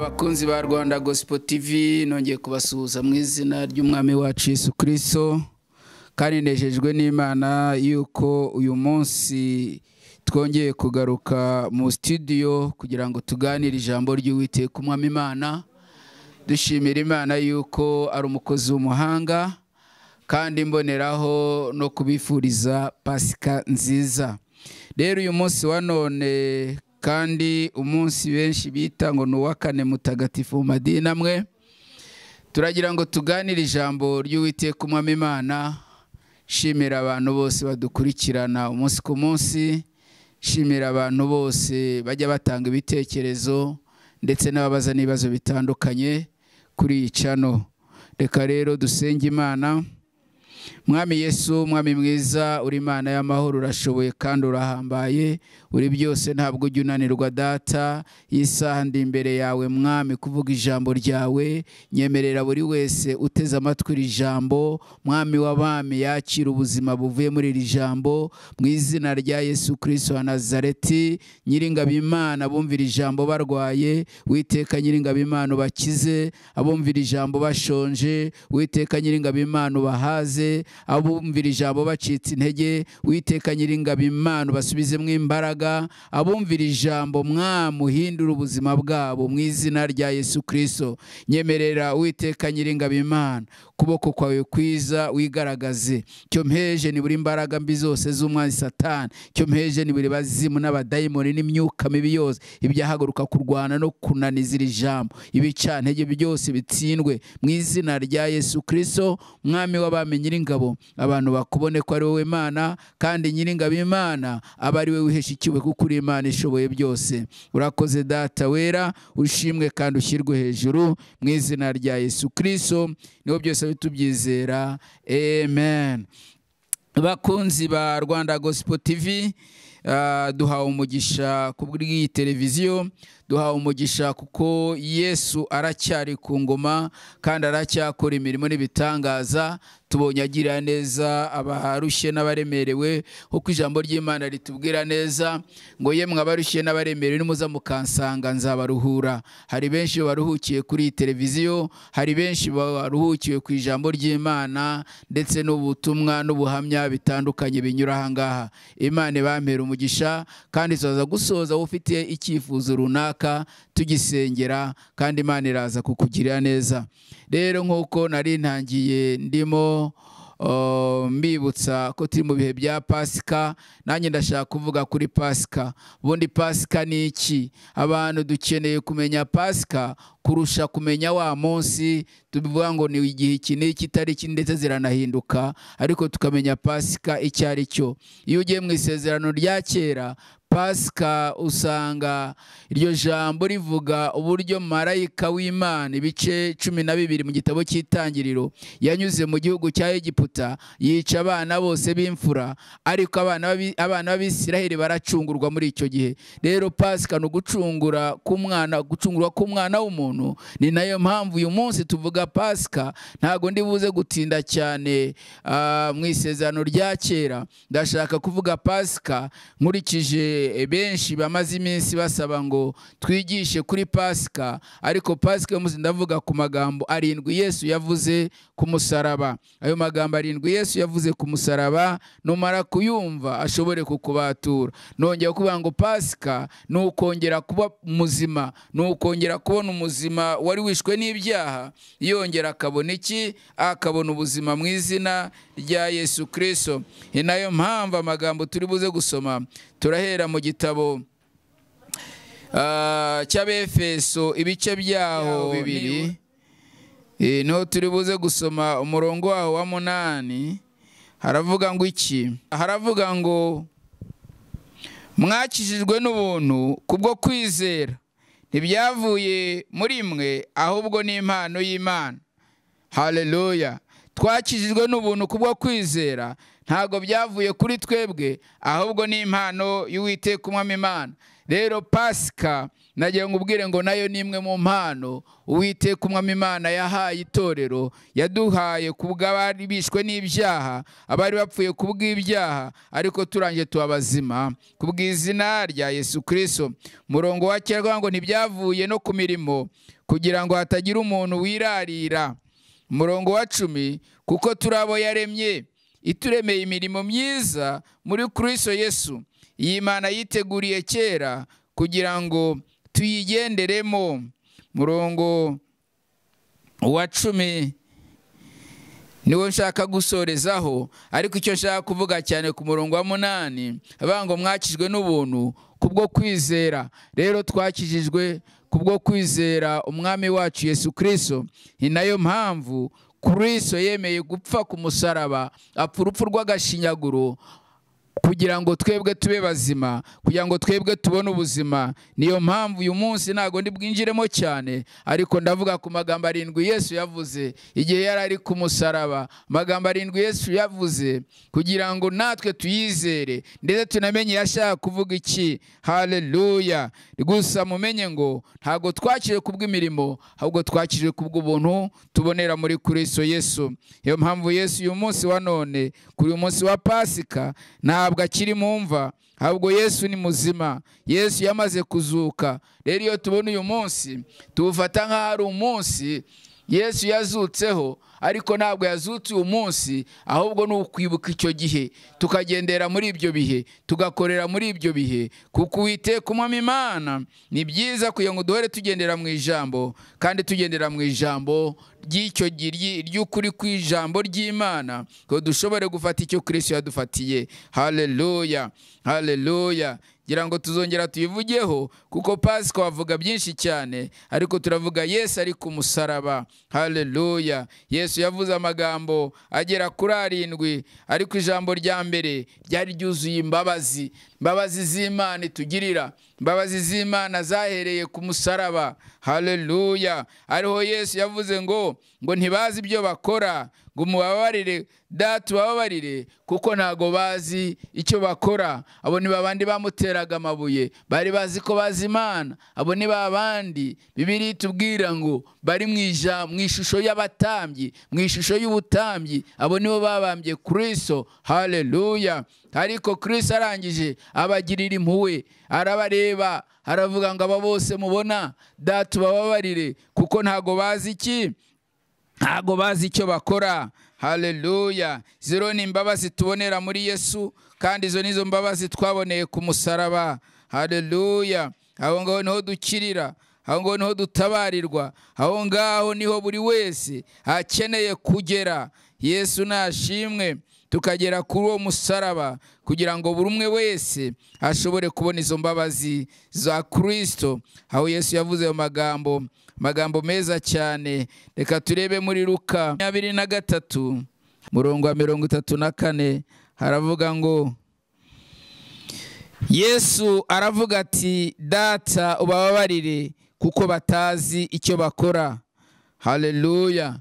Abakunzi ba Rwanda Gospel TV nongeye kubasuhuza mu izina ry'umwami wacu Yesu Kristo, kandi nejejwe n'Imana yuko uyu munsi twongeye kugaruka mu studio kugira ngo tuganire ijambo ry'Uwiteka umwami Imana. Dushimira Imana yuko ari umukozi w'umuhanga, kandi mboneraho no kubifuriza Pasika nziza. Rero uyu munsi wa none kandi umunsi benshi bita ngo nuwa kane mutagatifu mu madini amwe, turagira ngo tuganire ijambo ry'Uwiteka umwami Imana. Shimira abantu bose badukurikirana umunsi ku munsi, shimira abantu bose bajya batanga ibitekerezo ndetse n'ababaza n'ibibazo bitandukanye kuri iyi channel. Reka rero dusenge Imana. Mwami Yesu, mwami mwiza, uri Imana y'amahoro, urashoboye kandi urahambaye, uri byose ntabwo ujya unanirwa data. Isaha ndi imbere yawe mwami kuvuga ijambo ryawe, nyemerera buri wese uteze amatwi iri jambo mwami w'abami yakira ubuzima buvuye muri iri jambo mu izina rya Yesu Kristo wa Nazareti. Nyiringabo Imana bumvira ijambo barwaye, Uwiteka nyiringabo Imana bakize, abumvira ijambo bashonje, Uwiteka nyiringabo Imana bahaze, abumvira ijambo bacitse intege, Uwiteka nyiringabo Imana basubizemo imbaraga, abumvira ijambo mwami uhindura ubuzima bwabo mu izina rya Yesu Kristo. Nyemerera Uwiteka nyiringabo Imana kuboko kwawe kwiza wigaragaze. Cyo mpeje ni buri imbaraga mbi zose z'umwanzi Satani, cyo mpeje ni buri bazimu n'abadayimoni n'imyuka mibi yose ibyahaguruka kurwana no kunaniza iri jambo, ibicantege byose bitsindwe mu izina rya Yesu Kristo. Mwami w'abami nyiringabo, abantu bakubone ko ari wowe Mana, kandi nyiringabo Imana aba ari we wiheshikiwe kuko uri Imana ishoboye byose. Urakoze data wera, ushimwe kandi ushyirwe hejuru mu izina rya Yesu Kristo, niho byose bitubyizera, amen. Bakunzi ba Rwanda Gospel TV, duhawe umugisha kubw'iyi televiziyo, duhawe umugisha kuko Yesu aracyari ku ngoma kandi aracyakora imirimo n'ibitangaza. Tubonye agira neza abarushye n'abaremerewe, kuko ijambo ry'Imana ritubwira neza ngo yemwe abarushye n'abaremerewe nimuza mukansanga nzabaruhura. Hari benshi baruhukiye kuri iyi televiziyo, hari benshi baruhukiye ku ijambo ry'Imana ndetse n'ubutumwa n'ubuhamya bitandukanye binyura aha ngaha. Imana bampera umugisha, kandi tuzaza gusoza ufite icyifuzo runaka tugisengera, kandi Imana iraza kukugirira neza. Rero nk'uko nari ntangiye ndimo mbibutsa ko turi mu bihe bya Pasika, nanjye ndashaka kuvuga kuri Pasika. Ubundi Pasika ni iki? Abantu dukeneye kumenya Pasika kurusha kumenya wa munsi. Tubivuga ngo ni igihe iki n'iki tariki ndetse ziranahinduka, ariko tukamenya Pasika icyo ari cyo. Iyo ugiye mu isezerano rya kera, Pasika usanga iryo jambo rivuga uburyo marayika w'Imana, ibice 12 mu gitabo cy'Itangiriro, yanyuze mu gihugu cya Egiputa yica abana bose b'imfura, ariko abana b'Abisiraheli baracungurwa muri icyo gihe. Rero Pasika no gucungurwa k'umwana w'umuntu. Ni nayo mpamvu uyu munsi tuvuga Pasika. Ntago ndi buze gutinda cyane mu isezerano rya kera. Ndashaka kuvuga Pasika nkurikije benshi bamaze iminsi basaba ngo twigishe kuri Pasika, ariko Pasika muzi ndavuga ku magambo 7 Yesu yavuze ku musaraba. Ayo magambo 7 Yesu yavuze ku musaraba, numara kuyumva ashobore kukubatura. Nongeye kuvuga ngo Pasika ni ukongera kuba muzima, ni ukongera kubona umuzima wari wishwe n'ibyaha, yongera akabona iki? Akabona ubuzima mu izina rya Yesu Kristo. Ni nayo mpamvu amagambo turi buze gusoma turahera mu gitabo cy'Abefeso ibice byaho 2, no turi buze gusoma umurongo waho wa 8. Haravuga ngo iki? Haravuga ngo mwakijijwe n'ubuntu kubwo kwizera, ntibyavuye muri mwe ahubwo ni impano y'Imana. Haleluya! Twakijijwe n'ubuntu kubwo kwizera, ntago byavuye kuri twebwe ahubwo ni impano y'Uwiteka umwami Imana. Rero Pasika nagiye ngubwire ngo nayo ni imwe mu mpano Uwiteka umwami Imana yahaye itorero, yaduhaye kubw'abari bishwe n'ibyaha, abari bapfuye kubw'ibyaha, ariko turangije tubabazima kubw'izina rya Yesu Kristo. Murongo wa kera ngo ntibyavuye no ku mirimo kugira ngo hatagira umuntu wirarira. Umurongo wa 10, kuko turi abo yaremye ituremeye imirimo myiza muri Kristo Yesu, iyi Imana yiteguriye kera kugira ngo tuyigenderemo. Murongo wa 10 niwo nshaka gusorezaho, ariko icyo nshaka kuvuga cyane ku murongo wa 8, avuga ngo mwakijwe n'ubuntu kubwo kwizera. Rero twakijijwe kubwo kwizera umwami wacu Yesu Kristo. Ni nayo mpamvu Kristo yemeye gupfa ku musaraba, apfa urupfu rw'agashinyaguro kugira ngo twebwe tube bazima, kugira ngo twebwe tubone ubuzima. Niyo mpamvu uyu munsi ntago ndi bwinjiremo cyane, ariko ndavuga ku magambo 7 Yesu yavuze igihe yari ari ku musaraba. Magambo 7 Yesu yavuze kugira ngo natwe tuyizere ndetse tunamenye yashaka kuvuga iki. Haleluya. Gusa mumenye ngo ntago twakije kubw'imirimo, ahubwo twakije kubw'ubuntu tubonera muri Kristo Yesu. Iyo mpamvu Yesu uyu munsi wa none, kuri uyu munsi wa Pasika, ntabwo akiri mu mva, ahubwo Yesu ni muzima. Yesu yamaze kuzuka. Rero iyo tubona uyu munsi tuwufata nk'aho ari umunsi Yesu yazutseho, ariko ntabwo yazutse uyu munsi, ahubwo ni ukwibuka icyo gihe, tukagendera muri ibyo bihe, tugakorera muri ibyo bihe. Kuko Uwiteka Umwami Imana ni byiza kugira ngo duhore tugendera mu ijambo, kandi tugendera mu ijambo ry'icyo ry'ukuri kw'ijambo ry'Imana, ko dushobore gufata icyo Kristo yadufatiye. Haleluya, haleluya. Ngira ngo tuzongera tuyivugeho, kuko Pasika wavuga byinshi cyane, ariko turavuga Yesu ari ku musaraba. Haleluya. Yesu yavuze amagambo agera kuri 7, ariko ijambo rya mbere ryari ryuzuye imbabazi. Imbabazi z'Imana itugirira, imbabazi z'Imana zahereye ku musaraba. Haleluya. Ariho Yesu yavuze ngo ntibazi ibyo bakora, ngo mubabarire Data ubabarire, kuko ntago bazi icyo bakora. Abo ni babandi bamuteraga amabuye, bari bazi ko bazi Imana. Abo ni babandi Bibiliya itubwira ngo bari mu ishusho y'abatambyi, mu ishusho y'ubutambyi. Abo nibo babambye Kristo. Haleluya. Ariko Kristo arangije abagirira impuhwe, arabareba, aravuga ngo aba bose mubona Data ubabarire, kuko ntago bazi iki, ntago bazi icyo bakora. Haleluya. Zero ni imbabazi tubonera muri Yesu, kandi izo nizo mbabazi twaboneye ku musaraba. Haleluya. Aho ngaho niho dukirira, aho ngaho niho dutabarirwa, aho ngaho niho buri wese akeneye kugera. Yesu nashimwe, tukagera kuri uwo musaraba, kugira ngo buri umwe wese ashobore kubona izo mbabazi za Kristo. Aho Yesu yavuze ayo magambo meza cyane. Reka turebe muri Luka 23 murongo wa 34, haravuga ngo Yesu aravuga ati, Data ubabarire kuko batazi icyo bakora. Haleluya.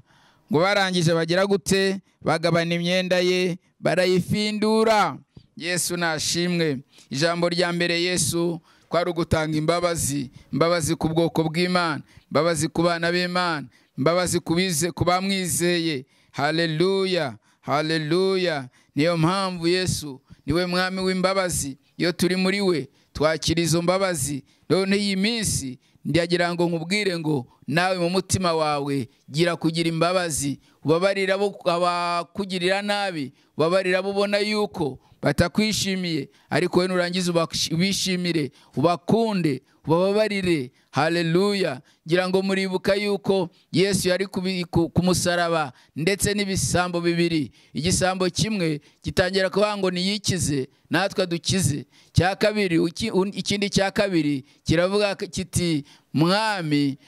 Ngo barangije bagira gute? Bagabana imyenda ye barayifindura. Yesu nashimwe. Ijambo rya mbere Yesu kwari ugutanga imbabazi, imbabazi ku bwoko bw'Imana, imbabazi ku bana b'Imana, imbabazi ku bamwizeye. Haleluya, haleluya. Niyo mpamvu Yesu niwe mwami w'imbabazi. Iyo turi muri we twakira izo mbabazi. None iyi minsi ndagira ngo nkubwire ngo nawe mu mutima wawe gira kugira imbabazi. Ubabarira abakugirira nabi, ubabarira ubona yuko batakwishimiye, ariko we nurangiza ubishimire, ubakunde, ubabarire. Haleluya. Ngira ngo muribuka yuko Yesu yari ku musaraba, ndetse n'ibisambo bibiri. Igisambo kimwe gitangira kuvuga ngo niyikize, natwe dukize. Cya kabiri, ikindi cya kabiri kiravuga kiti, Mwami,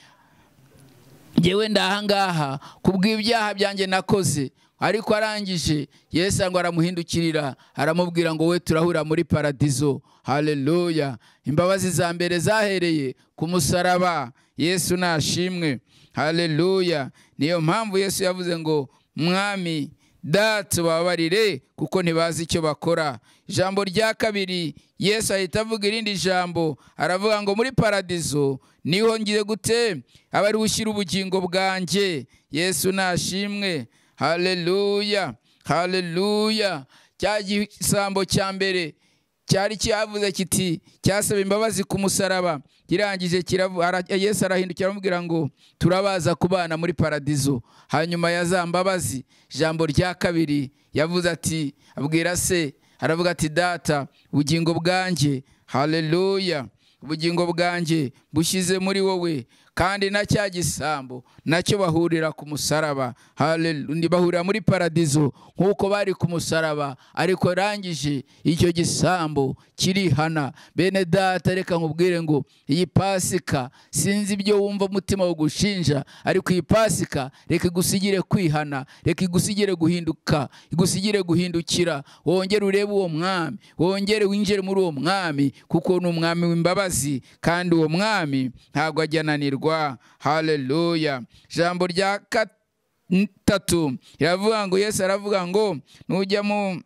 ngewe ndahangaha kubw'ibyaha byanjye nakoze. Ariko arangije Yesu ngo aramuhindukirira, aramubwira ngo we turahura muri paradizo. Haleluya. Imbabazi za mbere zahereye ku musaraba. Yesu nashimwe. Haleluya. Niyo mpamvu Yesu yavuze ngo, Mwami, Data ubabarire kuko ntibazi icyo bakora. Ijambo rya kabiri Yesu ahita avuga irindi jambo, aravuga ngo muri paradizo niho ngiye gute abari ushyira ubugingo bwanjye. Yesu nashimwe. Haleluya, haleluya. Cya gisambo cya mbere cyari cyavuze kiti cyasaba imbabazi ku musaraba, kirangije Yesu arahindukira aramubwira ngo turabaza kubana muri paradizo. Hanyuma ya za mbabazi, ijambo rya kabiri yavuze ati, abwira se, aravuga ati data, ubugingo bwanjye, haleluya, ubugingo bwanjye bushyize muri wowe, kandi na cya gisambo nacyo bahurira ku musaraba. Haleluya, bahurira muri paradizo nk'uko bari ku musaraba, ariko rangije icyo gisambo kirihana. Bene data, reka nkubwire ngo iyi Pasika, sinzi ibyo wumva umutima ugushinja, ariko iyi Pasika reka igusigire kwihana, reka igusigire guhinduka, igusigire guhindukira, wongere urebe uwo mwami, wongere winjire muri uwo mwami, kuko ni umwami w'imbabazi, kandi uwo mwami ntabwo ajya ananirwa. Haleluya. Jambo rya gatatu iravuga ngo, Yesu aravuga ngo, nujya muri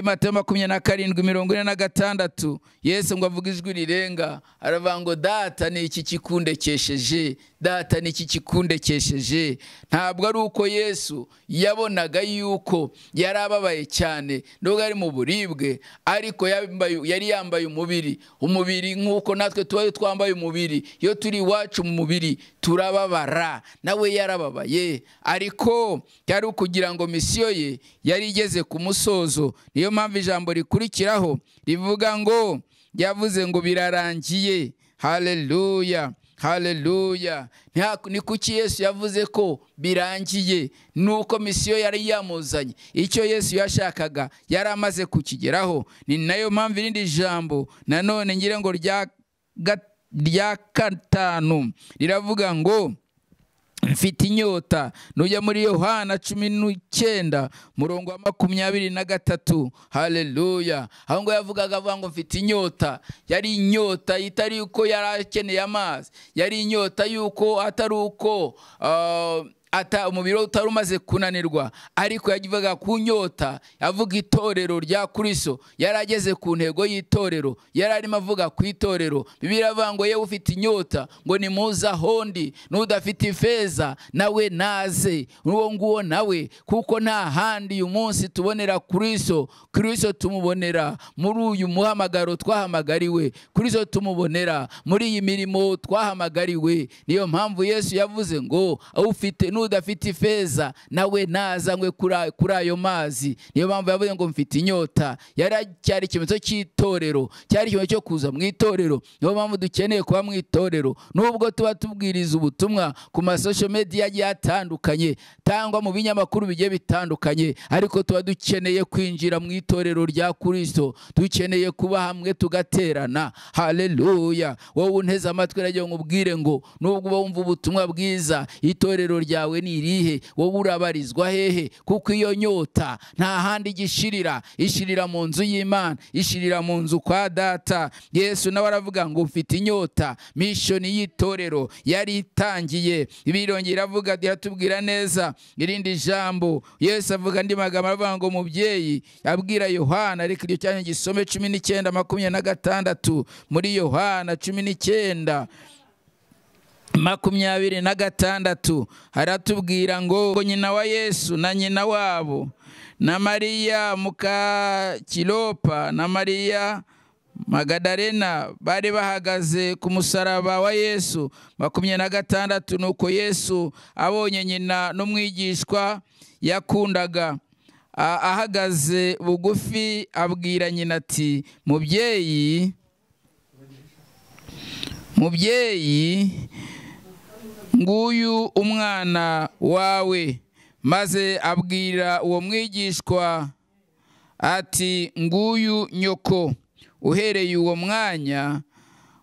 Matayo 27:46, Yesu ngo avuga ijwi rirenga, aravuga ngo data ni iki kikundekesheje, data ni iki kikundekesheje. Ntabwo ari uko Yesu yabonaga yuko yari ababaye cyane, nubwo ari mu buribwe, ariko yari yambaye umubiri nk'uko natwe tubaye twambaye umubiri. Iyo turi iwacu mu mubiri turababara, nawe yarababaye, ariko cyari ukugira ngo misiyo ye yari igeze ku musozo. Niyo mpamvu ijambo rikurikiraho rivuga ngo, yavuze ngo birarangiye. Haleluya, haleluya. Ni kuki Yesu yavuze ko birangiye? Nuko misiyo yari yamuzanye, icyo Yesu yashakaga yari amaze kukigeraho. Ni nayo mpamvu irindi jambo nanone ngira ngo rya gatanu riravuga ngo, mfite inyota. Nujya muri Yohana 19:23, haleluya, aho ngo yavugaga avuga ngo mfite inyota. Yari inyota itari yuko yari akeneye amazi, yari inyota yuko atari uko umubiri utari umaze kunanirwa, ariko yagivaga ku nyota, avuga itorero rya Kristo. Yarageze ku ntego y'itorero, yari arimo avuga ku itorero. Bibiliya iravuga ngo yewe ufite inyota ngo nimuza hondi, n'udafite ifeza nawe naze. Uwo nguwo nawe, kuko nta handi uyu munsi tubonera Kristo. Kristo tumubonera muri uyu muhamagaro twahamagariwe, Kristo tumubonera muri iyi mirimo twahamagariwe. Niyo mpamvu Yesu yavuze ngo ufite n'udafite ifeza nawe nazanywe kuri ayo mazi. Niyo mpamvu yavuze ngo mfite inyota. Cyari ikimenyetso cy'itorero, cyari ikimenyetso cyo kuza mu itorero. Niyo mpamvu dukeneye kuba mu itorero, nubwo tuba tubwiriza ubutumwa ku social media agiye atandukanye cyangwa mu binyamakuru bigiye bitandukanye, ariko tuba dukeneye kwinjira mu itorero rya Kristo. Dukeneye kuba hamwe tugaterana. Haleluya. Wowe unteze amatwi rero nkubwire ngo, nubwo wumva ubutumwa bwiza, itorero ryawe ni irihe? Wowe urabarizwa hehe? Kuko iyo nyota nta handi gishirira, ishirira mu nzu y'Imana, ishirira mu nzu kwa data. Yesu nawe aravuga ngo mfite inyota. Mission y'itorero yari itangiye. Ibirongera avuga, yatubwira neza irindi jambo. Yesu avuga andi magambo, aravuga ngo mubyeyi abwira Yohana, reka iryo cyane gisome 19:26 muri Yohana 19:26 haratubwira ngo nyina wa Yesu na nyina wabo na Mariya muka Kilopa na Mariya Magadalena bari bahagaze ku musaraba wa Yesu. 26 nuko Yesu abonye nyina n'umwigishwa yakundaga ahagaze bugufi, abwira nyina ati, mubyeyi nguyu umwana wawe. Maze abwira uwo mwigishwa ati, nguyu nyoko. Uhereye uwo mwanya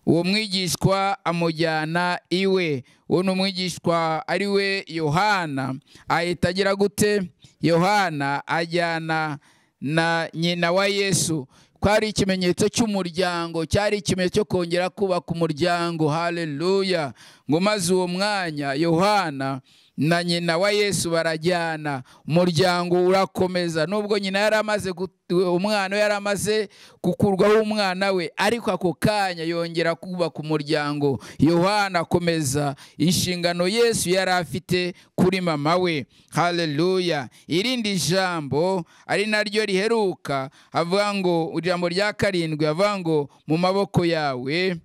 uwo mwigishwa amujyana iwe. Uwo ni umwigishwa ari we Yohana. Ahita agira gute? Yohana ajyana na nyina wa Yesu. Kwari ikimenyetso cy'umuryango, cyari ikimenyetso cyo kongera kubaka umuryango. Haleluya. Ngo maze uwo mwanya Yohana na nyina wa Yesu barajyana, umuryango urakomeza. Nubwo nyina yaramaze umwana we yaramaze gukurwaho umwana we, ariko ako kanya yongera kubaka umuryango. Yohana akomeza inshingano Yesu yari afite kuri mama we. Haleluya. Irindi jambo ari naryo riheruka avuga ngo, ijambo rya 7 avuga ngo mu maboko yawe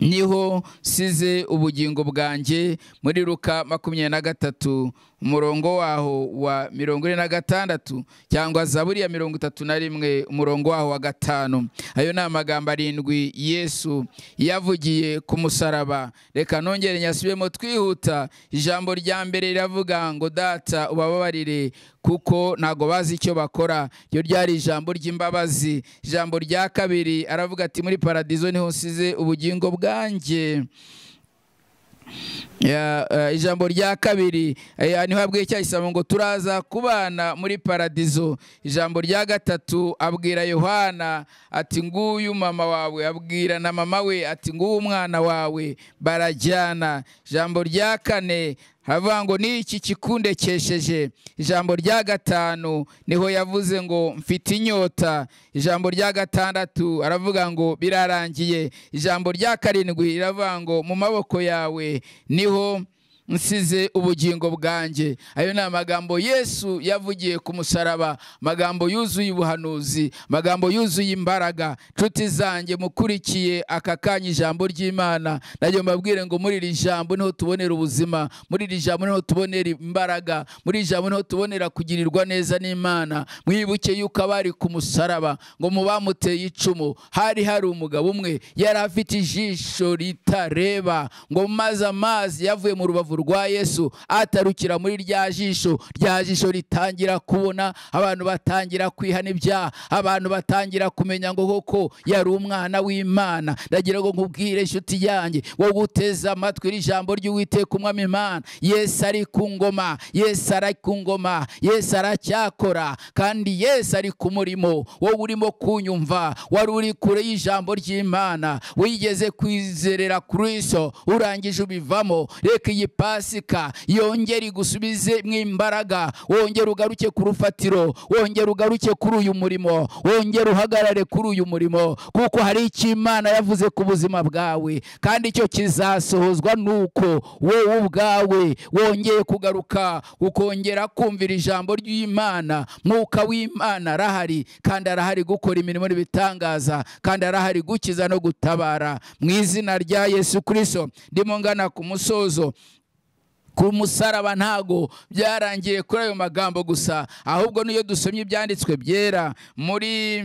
niho size ubugingo bwanjye, muri Luka 23 umurongo waho wa 46, cyangwa Zaburi ya 31 umurongo waho wa 5. Ayo ni amagambo 7 Yesu yavugiye ku musaraba. Reka nongere nyasubiremo twihuta. Ijambo rya mbere riravuga ngo Data ubababarire kuko ntago bazi icyo bakora. Ryo ryari ijambo ry'imbabazi. Ijambo rya kabiri aravuga ati muri paradizo niho nsize ubugingo bwanjye. Ijambo rya kabiri niho abwiye Cyahisamo ngo turaza kubana muri paradizo. Ijambo rya gatatu abwira Yohana ati nguyu mama wawe, abwira na mama we ati nguyu umwana wawe, barajyana. Ijambo rya kane havuga ngo niki kikundekesheje. Ijambo rya gatanu niho yavuze ngo mfite inyota. Ijambo rya gatandatu aravuga ngo birarangiye. Ijambo rya 7 riravuga ngo mu maboko yawe niho nsize ubugingo bwanjye. Ayo ni amagambo Yesu yavugiye ku musaraba, magambo yuzuye ubuhanuzi, magambo yuzuye imbaraga. Nshuti zanjye mukurikiye aka kanya ijambo ry'Imana, najye mbabwire ngo muri iri jambo niho tubonera ubuzima, muri iri jambo niho tubonera imbaraga, muri iri jambo niho tubonera kugirirwa neza n'Imana. Mwibuke yuko abari ku musaraba ngo mu bamuteye icumu hari umugabo umwe yari afite ijisho ritareba, ngo maze amazi yavuye mu rubavu rwa Yesu atarukira muri rya jisho ritangira kubona. Abantu batangira kwihana ibyaha, abantu batangira kumenya ngo koko yari umwana w'Imana. Ndagira ngo nkubwire inshuti yanjye, wo guteza amatwi iri jambo ry'Uwiteka Umwami Imana. Yesu ari ku ngoma, Yesu ari ku ngoma, Yesu aracyakora, kandi Yesu ari ku murimo. Wowe urimo kunyumva, wari uri kure y'ijambo ry'Imana, wigeze kwizerera Kristo urangije ubivamo, reka iyi Pasika yongere gusubize mwimbaraga, wongere ugaruke ku rufatiro, wongere ugaruke kuri uyu murimo, wongere uhagarare kuri uyu murimo, kuko hari icyo Imana yavuze ku buzima bwawe, kandi icyo kizasohozwa nuko wowe ubwawe wongeye kugaruka, ukongera kumvira ijambo ry'Imana. Mwuka w'Imana arahari, kandi arahari gukora imirimo n'ibitangaza, kandi arahari gukiza no gutabara. Mu izina rya Yesu Kristo ndimo ngana ku musozo. Ku musaraba ntago byarangiye kuri ayo magambo gusa, ahubwo niyo dusomye ibyanditswe byera muri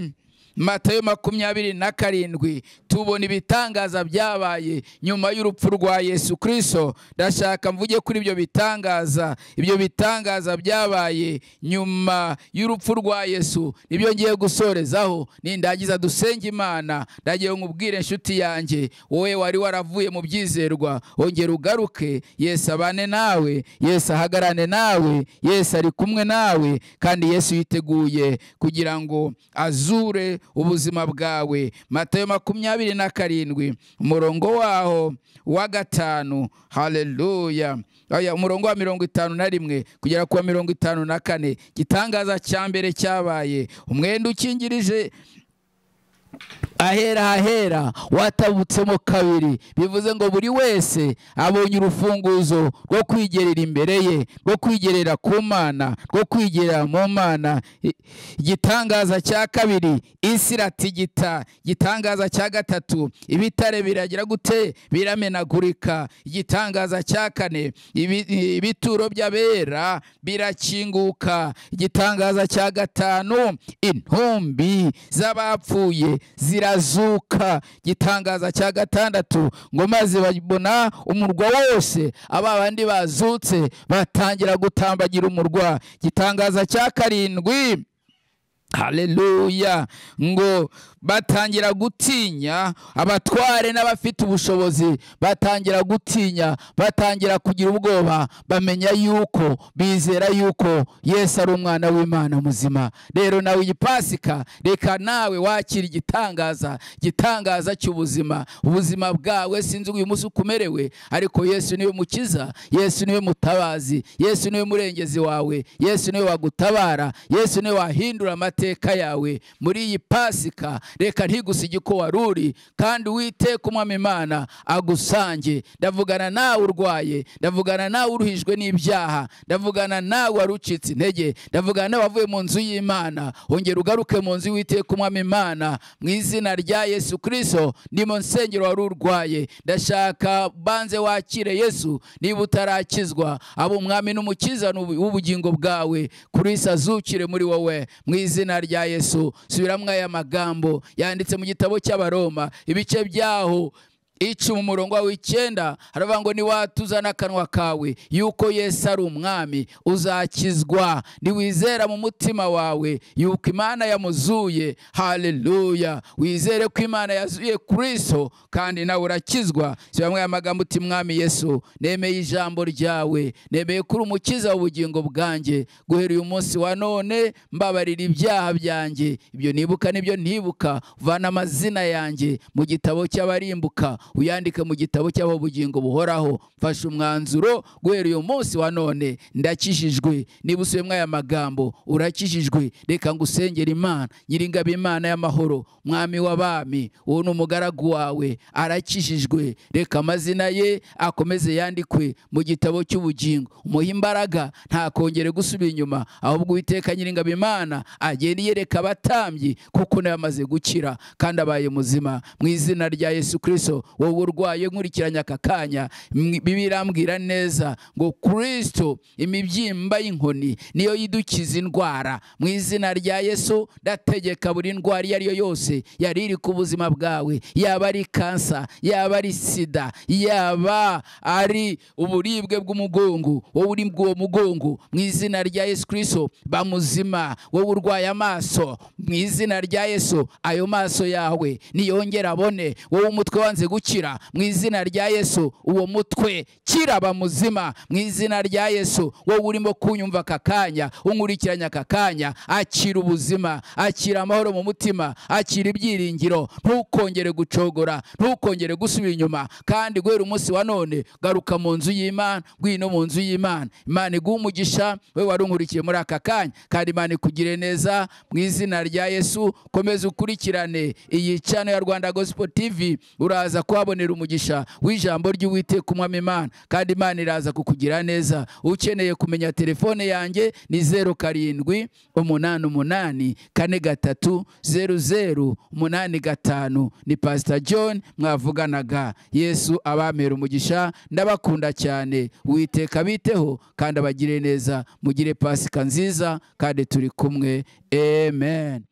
Matayo 27 tubona ibitangaza byabaye nyuma y'urupfu rwa Yesu Kristo. Ndashaka mvuge kuri ibyo bitangaza. Ibyo bitangaza byabaye nyuma y'urupfu rwa Yesu nibyo ngiye gusorezaho. Nindagiza dusenge Imana, ndagiye nkubwire inshuti yanjye, wowe wari waravuye mu byizerwa, ongera ugaruke. Yesu abane nawe, Yesu ahagarane nawe, Yesu ari kumwe nawe, kandi Yesu yiteguye kugira ngo azure ubuzima bwawe. Matayo 27 umurongo waho wa 5. Haleluya. Umurongo wa 51 kugera ku 54. Gitangaza cya mbere cyabaye, umwenda ukingirije ahera watabutsemo kabiri. Bivuze ngo buri wese abonye urufunguzo rwo kwigerera imbere ye, rwo kwigerera ku Mana, rwo kwigerera mu Mana. Igitangaza cya kabiri, isi iratigita. Igitangaza cya gatatu, ibitare biragira gute? Biramenagurika. Igitangaza cya kane, ibituro by'abera birakinguka. Igitangaza cya gatanu, intumbi z'abapfuye zirazuka. Gitangaza cya gatandatu, ngo maze babona umurwa wose, abandi bazutse batangira gutambagira umurwa. Gitangaza cya karindwi, haleluya, ngo batangira gutinya, abatware n'abafite ubushobozi batangira gutinya, batangira kugira ubwoba, bamenya yuko, bizera yuko Yesu ari umwana w'Imana muzima. Rero nawe iyi Pasika reka nawe wakira igitangaza cy'ubuzima. Ubuzima bwawe sinzi uyu munsi ukumerewe, ariko Yesu niwe mukiza, Yesu niwe mutabazi, Yesu niwe murengezi wawe, Yesu niwe wagutabara, Yesu niwe wahindura amateka yawe. Muri iyi Pasika reka ntigusige ko waruri, kandi Uwiteka Umwami Imana agusange. Ndavugana nawe urwaye, ndavugana nawe uruhijwe n'ibyaha, ndavugana nawe warucitse intege, ndavugana nawe wavuye mu nzu y'Imana. Ongera ugaruke mu nzu y'Uwiteka Umwami Imana mu izina rya Yesu Kristo. Ndimo nsengero wari urwaye, ndashaka banze wakire Yesu. Niba utarakizwa, abo Umwami n'umukiza w'ubugingo bwawe, Kristo azukire muri wowe mu izina rya Yesu. Subiramwe aya magambo yanditse mu gitabo cy'Abaroma ibice byaho 10:9 haravuga ngo niwatuzana akanwa kawe yuko Yesu ari umwami uzakizwa, niwizera mu mutima wawe yuko Imana yamuzuye. Haleluya! Wizere ko Imana yazuye Kristo kandi nawe urakizwa. Sibamwe amagambo uti Mwami Yesu, nemeye ijambo ryawe, nemeye kuri umukiza w'ubugingo bwanjye. Guhera uyu munsi wa none mbabarira ibyaha byanjye, ibyo nibuka n'ibyo ntibuka. Vana amazina yanjye mu gitabo cy'abarimbuka, uyandike mu gitabo cy'abo bugingo buhoraho. Mfashe umwanzuro guhera uyu munsi wa none ndakijijwe. Niba usubiyemo aya magambo urakijijwe, reka ngusengera Imana Nyiringabo, Imana y'amahoro, Mwami w'abami. Uwo ni umugaragu wawe, arakijijwe. Reka amazina ye akomeze yandikwe mu gitabo cy'ubugingo. Umuha imbaraga, ntakongere gusubira inyuma, ahubwo Uwiteka Nyiringabo Imana agenda yereka abatambyi kuko nawe amaze gukira kandi abaye muzima mu izina rya Yesu Kristo. Wowe urwaye nkurikiranya aka kanya, Bibiliya irambwira neza ngo Kristo imibyimba y'inkoni niyo yidukiza indwara. Mu izina rya Yesu ndategeka buri ndwara iyo ari yo yose yari iri ku buzima bwawe, yaba ari kansa, yaba ari sida, yaba ari uburibwe bw'umugongo, wowe uri bw'uwo mugongo, mu izina rya Yesu Kristo bamuzima. Wowe urwaye amaso, mu izina rya Yesu ayo maso yawe niyongera abone. Wowe umutwe wanze gukira, mu izina rya Yesu uwo mutwe kira bamuzima mu izina rya Yesu. Wowe urimo kunyumva aka kanya, unkurikiranya aka kanya, akira ubuzima, akira amahoro mu mutima, akira ibyiringiro. Ntukongere gucogora, ntukongere gusubira inyuma, kandi guhera umunsi wa none garuka mu nzu y'Imana, ngwino mu nzu y'Imana. Imana iguhe umugisha wewe wari unkurikiye muri aka kanya, kandi Imana ikugire neza mu izina rya Yesu. Komeza ukurikirane iyi channel ya Rwanda Gospel TV, uraza kuhabonera umugisha w'ijambo ry'Uwiteka Umwami Imana, kandi Imana iraza kukugira neza. Ukeneye kumenya telefone yanjye ni 0788430085. Ni Pastor John mwavuganaga. Yesu abamera umugisha, ndabakunda cyane. Uwiteka biteho kandi abagire neza. Mugire Pasika nziza kandi turi kumwe. Amen.